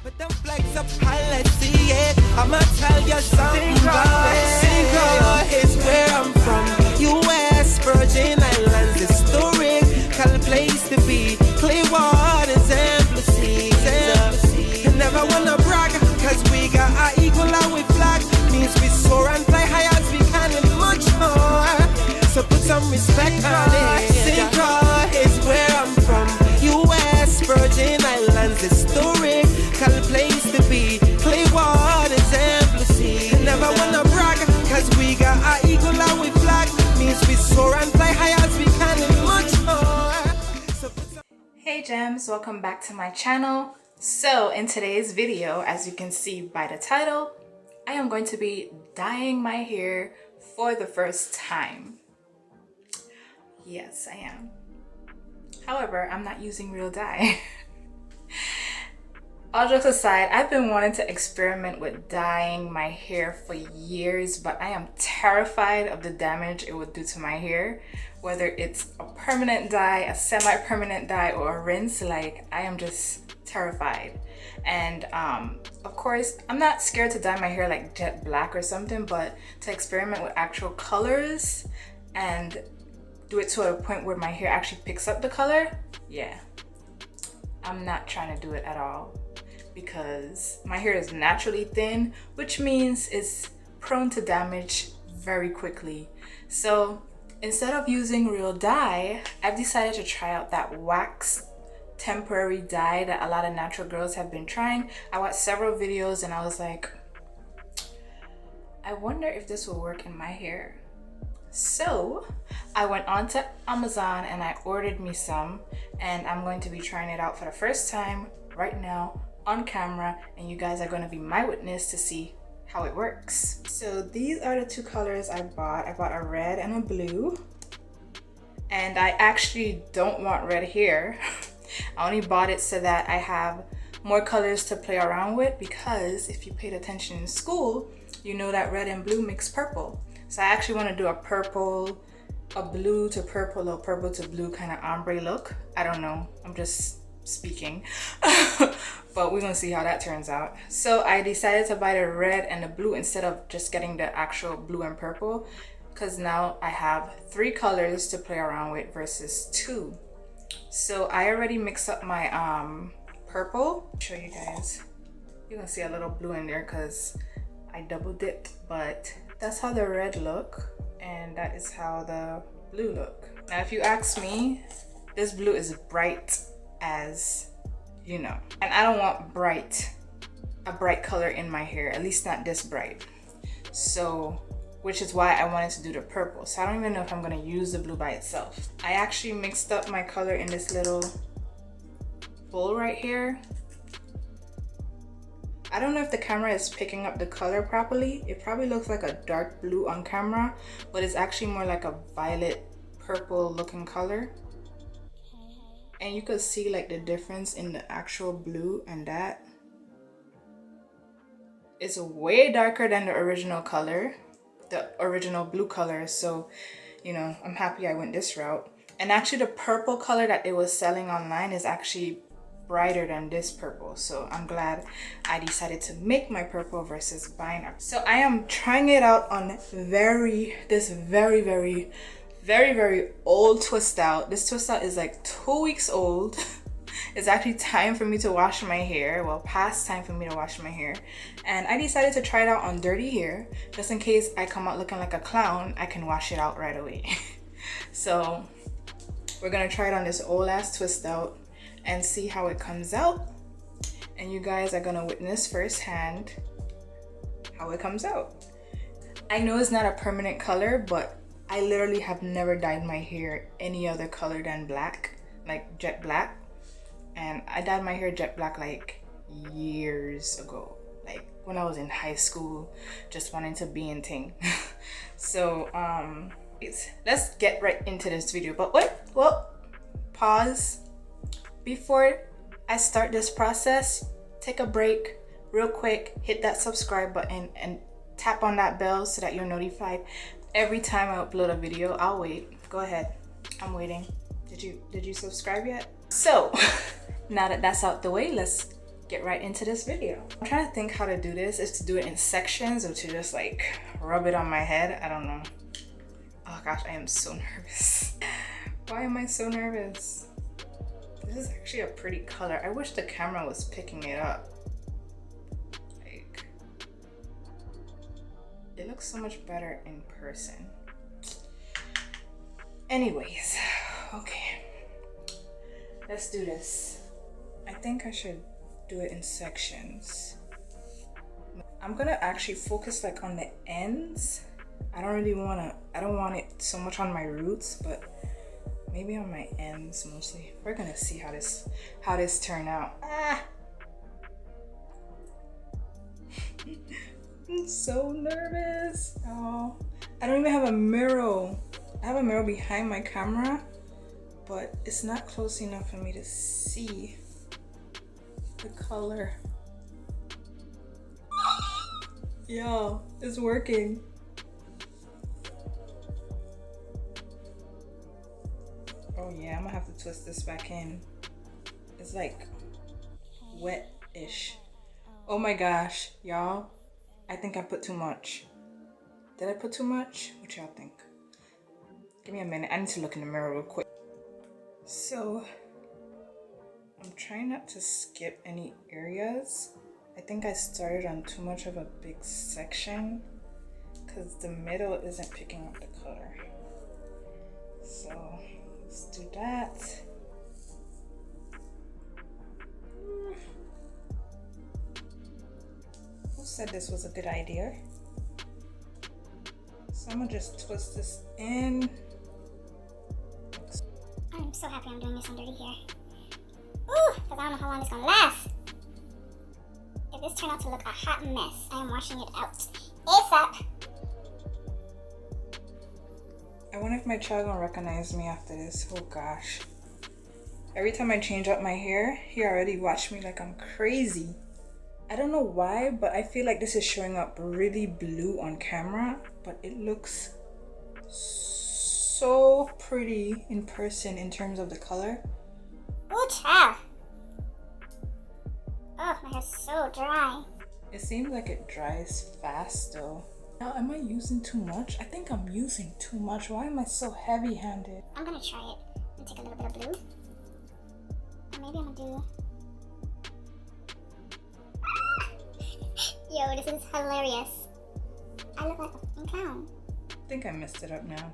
Put them flags up high, let's see it. I'ma tell you something about it. Single is where I'm from. U.S. Virgin Islands, historical place to be. Clearwater's Empress. Never wanna brag, cause we got our equal and we flag. Means we soar and fly high as we can and much more. So put some respect on it. Single is where I'm from. U.S. Virgin Islands, historical place to be. Clearwater's Empress. Never wanna brag, cause we got our equal and we flag. Means we soar and fly high as we can and much more. So put some... Hey gems, welcome back to my channel. So in today's video, as you can see by the title, I am going to be dyeing my hair for the first time. Yes, I am. However, I'm not using real dye. All jokes aside, I've been wanting to experiment with dyeing my hair for years, but I am terrified of the damage it would do to my hair. Whether it's a permanent dye, a semi-permanent dye, or a rinse, like I am just terrified. And of course, I'm not scared to dye my hair like jet black or something, but to experiment with actual colors and do it to a point where my hair actually picks up the color, yeah, I'm not trying to do it at all, because my hair is naturally thin, which means it's prone to damage very quickly. So instead of using real dye, I've decided to try out that wax temporary dye that a lot of natural girls have been trying. I watched several videos and I was like, I wonder if this will work in my hair. So I went on to Amazon and I ordered me some, and I'm going to be trying it out for the first time right now on camera, and you guys are going to be my witness to see how it works. So these are the two colors I bought. I bought a red and a blue, and I actually don't want red hair. I only bought it so that I have more colors to play around with, because if you paid attention in school, you know that red and blue makes purple. So I actually want to do a purple, a blue to purple, or purple to blue kind of ombre look. I don't know, I'm just speaking. But we're gonna see how that turns out. So I decided to buy the red and the blue instead of just getting the actual blue and purple, because now I have 3 colors to play around with versus 2. So I already mixed up my purple. I'll show you guys. You're gonna see a little blue in there because I double dipped, but that's how the red look, and that is how the blue look. Now if you ask me, this blue is bright as you know, and I don't want a bright color in my hair, at least not this bright. So which is why I wanted to do the purple. So I don't even know if I'm gonna use the blue by itself. I actually mixed up my color in this little bowl right here. I don't know if the camera is picking up the color properly. It probably looks like a dark blue on camera, but it's actually more like a violet purple looking color. And you could see like the difference in the actual blue, and that is way darker than the original color, the original blue color. So, you know, I'm happy I went this route. And actually the purple color that they was selling online is actually brighter than this purple. So I'm glad I decided to make my purple versus buying it. So I am trying it out on this very old twist out. This twist out is like 2 weeks old. It's actually time for me to wash my hair. Well, past time for me to wash my hair. And I decided to try it out on dirty hair, just in case I come out looking like a clown, I can wash it out right away. So we're gonna try it on this old ass twist out and see how it comes out. And you guys are gonna witness firsthand how it comes out. I know it's not a permanent color, but I literally have never dyed my hair any other color than black, like jet black. And I dyed my hair jet black like years ago, like when I was in high school, just wanting to be in thing. So let's get right into this video. But wait, well, pause. Before I start this process, take a break real quick, hit that subscribe button and tap on that bell so that you're notified every time I upload a video. I'll wait. Go ahead. I'm waiting. Did you subscribe yet? So now that that's out the way, let's get right into this video. I'm trying to think how to do this. Is to do it in sections or to just like rub it on my head? I don't know. Oh gosh, I am so nervous. Why am I so nervous? This is actually a pretty color. I wish the camera was picking it up. Like, it looks so much better in person. Anyways, okay. Let's do this. I think I should do it in sections. I'm gonna actually focus like on the ends. I don't want it so much on my roots, but maybe on my ends mostly. We're gonna see how this turn out. I'm so nervous. Oh, I don't even have a mirror. I have a mirror behind my camera, but it's not close enough for me to see the color. Yo, it's working. Oh yeah, I'm gonna have to twist this back in. It's like wet-ish. Oh my gosh, y'all. I think I put too much. Did I put too much? What y'all think? Give me a minute. I need to look in the mirror real quick. So, I'm trying not to skip any areas. I think I started on too much of a big section because the middle isn't picking up the color. So, let's do that. Who said this was a good idea? So I'm gonna just twist this in. I'm so happy I'm doing this on dirty hair. Ooh, because I don't know how long it's gonna last. If this turned out to look a hot mess, I am washing it out ASAP. I wonder if my child gonna recognize me after this. Oh gosh. Every time I change up my hair, he already watched me like I'm crazy. I don't know why, but I feel like this is showing up really blue on camera, but it looks so pretty in person in terms of the color. Ooh, child. Oh, my hair's so dry. It seems like it dries fast though. Now, am I using too much? I think I'm using too much. Why am I so heavy-handed? I'm gonna try it and take a little bit of blue. Or maybe I'm gonna do... Yo, this is hilarious. I look like a fucking clown. I think I messed it up now.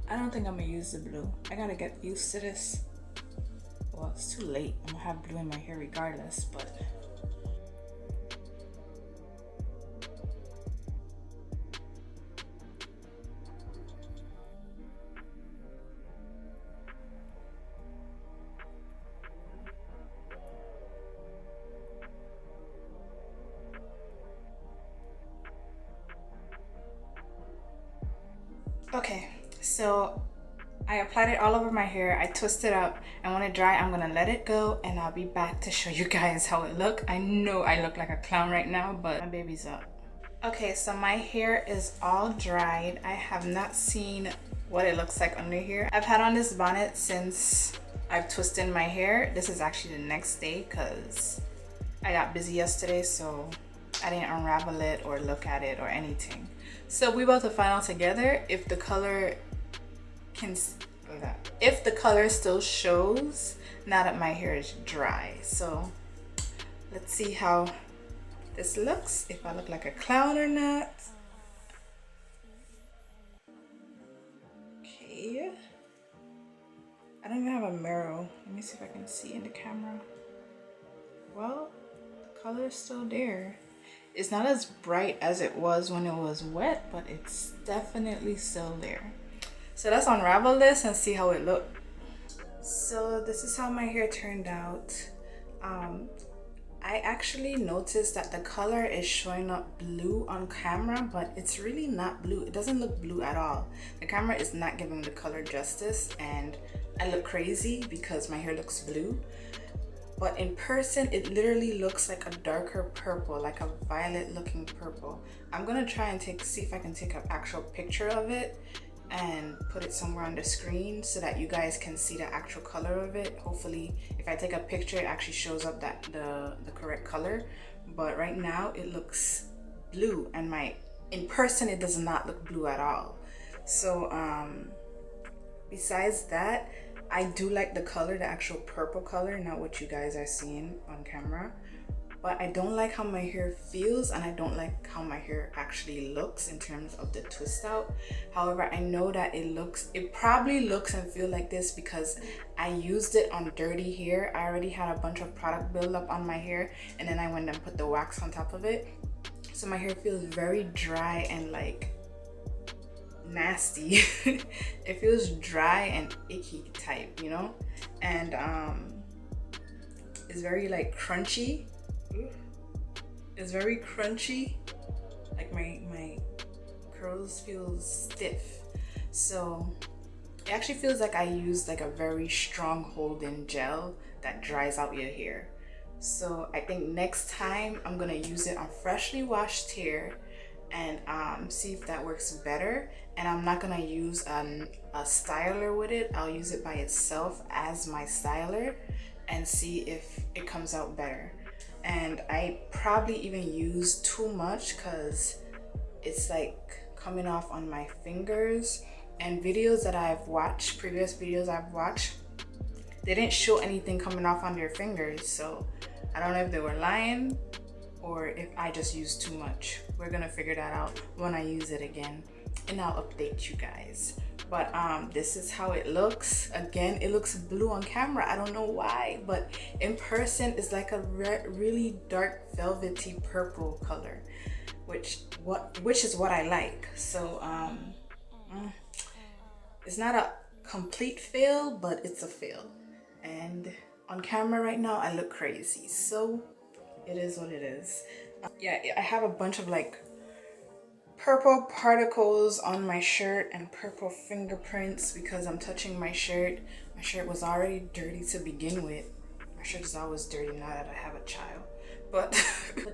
I don't think I'm gonna use the blue. I gotta get used to this. Well, it's too late. I'm gonna have blue in my hair regardless, but... Okay, so I applied it all over my hair. I twisted up, and when it dry, I'm gonna let it go, and I'll be back to show you guys how it look. I know I look like a clown right now, but my baby's up. Okay, so my hair is all dried. I have not seen what it looks like under here. I've had on this bonnet since I've twisted my hair. This is actually the next day because I got busy yesterday, so I didn't unravel it or look at it or anything. So we about to find out together if the color still shows now that my hair is dry. So let's see how this looks, if I look like a clown or not. Okay, I don't even have a mirror. Let me see if I can see in the camera. Well, the color is still there. It's not as bright as it was when it was wet, but it's definitely still there. So let's unravel this and see how it looked. So this is how my hair turned out. I actually noticed that the color is showing up blue on camera, but it's really not blue. It doesn't look blue at all. The camera is not giving the color justice, and I look crazy because my hair looks blue. But in person, it literally looks like a darker purple, like a violet looking purple. I'm gonna try and see if I can take an actual picture of it and put it somewhere on the screen so that you guys can see the actual color of it. Hopefully if I take a picture it actually shows up that the correct color, but right now it looks blue, and in person it does not look blue at all. So besides that, I do like the color, the actual purple color, not what you guys are seeing on camera. But I don't like how my hair feels, and I don't like how my hair actually looks in terms of the twist out. However, I know that it probably looks and feel like this because I used it on dirty hair. I already had a bunch of product buildup on my hair, and then I went and put the wax on top of it. So my hair feels very dry and like nasty. It feels dry and icky type, you know? And it's very like crunchy. It's very crunchy, like my curls feel stiff, so it actually feels like I used like a very strong hold-in gel that dries out your hair. So I think next time I'm gonna use it on freshly washed hair and see if that works better. And I'm not gonna use a styler with it. I'll use it by itself as my styler and see if it comes out better. And I probably even use too much because it's like coming off on my fingers. And videos that I've watched, previous videos I've watched, they didn't show anything coming off on their fingers. So I don't know if they were lying or if I just used too much. We're gonna figure that out when I use it again, and I'll update you guys. But this is how it looks. Again, it looks blue on camera. I don't know why, but in person it's like a really dark velvety purple color, which is what I like. So it's not a complete fail, but it's a fail. And on camera right now I look crazy, so it is what it is. Yeah, I have a bunch of like purple particles on my shirt and purple fingerprints because I'm touching my shirt. My shirt was already dirty to begin with. My shirt is always dirty now that I have a child. But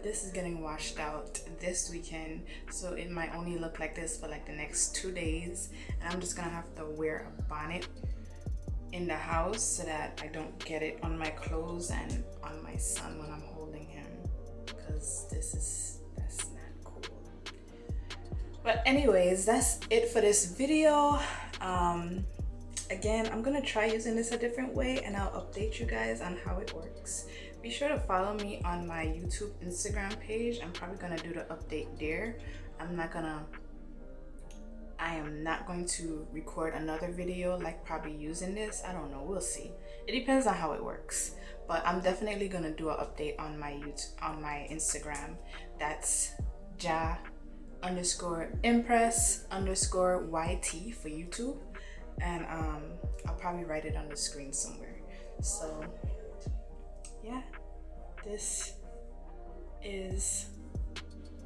this is getting washed out this weekend, so it might only look like this for like the next 2 days. And I'm just gonna have to wear a bonnet in the house so that I don't get it on my clothes and on my son when I'm holding him, because that's not cool. But anyways, that's it for this video. Again, I'm gonna try using this a different way and I'll update you guys on how it works. Be sure to follow me on my YouTube, Instagram page. I'm probably gonna do the update there. I am not going to record another video like probably using this. I don't know, we'll see. It depends on how it works. But I'm definitely gonna do an update on my YouTube, on my Instagram. That's _Empress_YT for YouTube. And I'll probably write it on the screen somewhere. So yeah, this is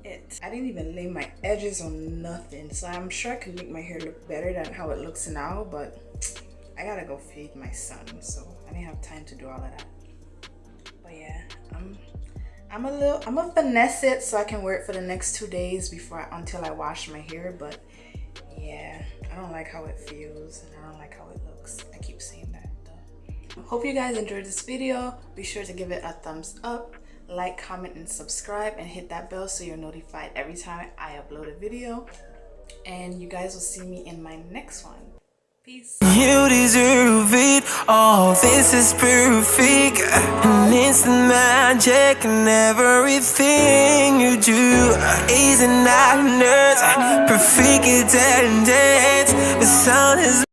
it. I didn't even lay my edges on nothing, so I'm sure I can make my hair look better than how it looks now, but I gotta go feed my son, so I didn't have time to do all of that. But yeah, I'm gonna finesse it so I can wear it for the next 2 days until I wash my hair. But yeah, I don't like how it feels and I don't like how it looks. I keep saying that though. Hope you guys enjoyed this video. Be sure to give it a thumbs up, like, comment, and subscribe, and hit that bell so you're notified every time I upload a video. And you guys will see me in my next one. Peace. You deserve it. All this is perfect, and it's the magic in everything you do. Is it not nurse? Perfect attendance. The sun is